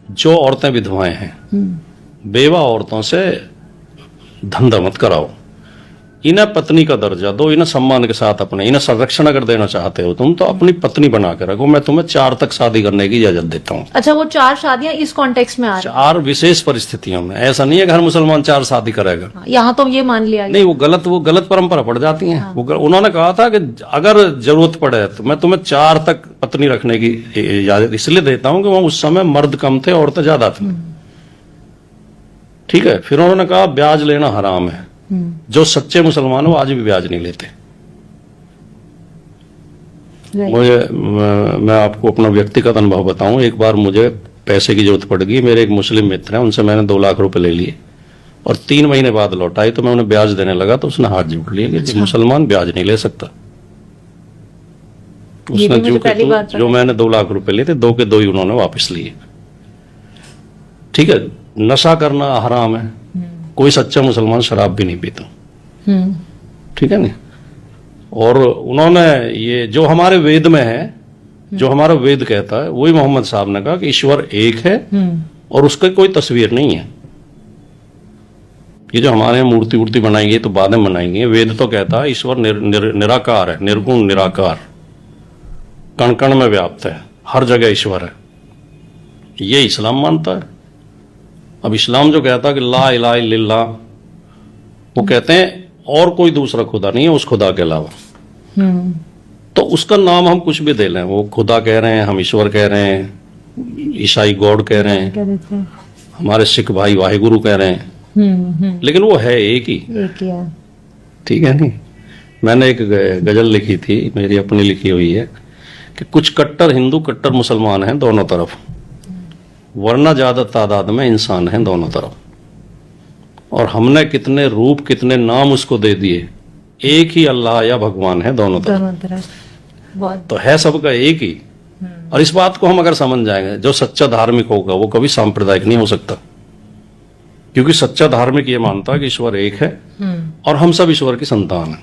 जो औरतें विधवाएं हैं, बेवा औरतों से धंधा मत कराओ, इन्हें पत्नी का दर्जा दो, इन्हें सम्मान के साथ अपने इन्हें संरक्षण अगर देना चाहते हो तुम तो अपनी पत्नी बना के रखो। मैं तुम्हें 4 तक शादी करने की इजाजत देता हूँ। अच्छा, वो 4 शादियां इस कॉन्टेक्स्ट में आ रही 4 विशेष परिस्थितियों में, ऐसा नहीं है कि हर मुसलमान 4 शादी करेगा। हैं। यहाँ तो ये मान लिया गया। नहीं, वो गलत परंपरा पड़ जाती है। उन्होंने कहा था कि अगर जरूरत पड़े तो मैं तुम्हें 4 तक पत्नी रखने की इजाजत इसलिए देता हूँ कि वहां उस समय मर्द कम थे, औरतें ज्यादा थी। ठीक है। फिर उन्होंने कहा ब्याज लेना हराम है। जो सच्चे मुसलमान हो आज भी ब्याज नहीं लेते। मैं आपको अपना व्यक्तिगत अनुभव बताऊं। एक बार मुझे पैसे की जरूरत पड़ गई, मेरे एक मुस्लिम मित्र हैं, उनसे मैंने 2 लाख रुपए ले लिए और 3 महीने बाद लौटाई तो मैं उन्हें ब्याज देने लगा तो उसने हाथ जोड़ लिया कि मुसलमान ब्याज नहीं ले सकता। उसने जो मैंने 2 लाख रुपए लिए थे, 2 के 2 ही उन्होंने वापस लिए। ठीक है। नशा करना हराम है, कोई सच्चा मुसलमान शराब भी नहीं पीता। ठीक है नहीं। और उन्होंने ये जो हमारे वेद में है, जो हमारा वेद कहता है, वही मोहम्मद साहब ने कहा कि ईश्वर एक है और उसका कोई तस्वीर नहीं है। ये जो हमारे यहाँ मूर्ति बनाएंगे तो बाद में बनाएंगे। वेद तो कहता है ईश्वर निराकार है, निर्गुण निराकार, कण कण में व्याप्त है, हर जगह ईश्वर है। ये इस्लाम मानता है। अब इस्लाम जो कहता है कि ला इलाहा इल्लल्लाह, वो कहते हैं और कोई दूसरा खुदा नहीं है उस खुदा के अलावा। तो उसका नाम हम कुछ भी दे लें, वो खुदा कह रहे हैं, हम ईश्वर कह रहे हैं, ईसाई गॉड कह रहे हैं, हमारे सिख भाई वाहिगुरु कह रहे हैं, लेकिन वो है एक ही। ठीक है नहीं। मैंने एक गजल लिखी थी, मेरी अपनी लिखी हुई है, कि कुछ कट्टर हिंदू कट्टर मुसलमान हैं दोनों तरफ, वरना ज्यादा तादाद में इंसान हैं दोनों तरफ, और हमने कितने रूप कितने नाम उसको दे दिए, एक ही अल्लाह या भगवान है दोनों तरफ। तो है सबका एक ही। और इस बात को हम अगर समझ जाएंगे, जो सच्चा धार्मिक होगा वो कभी सांप्रदायिक नहीं हो सकता, क्योंकि सच्चा धार्मिक ये मानता है कि ईश्वर एक है और हम सब ईश्वर की संतान हैं।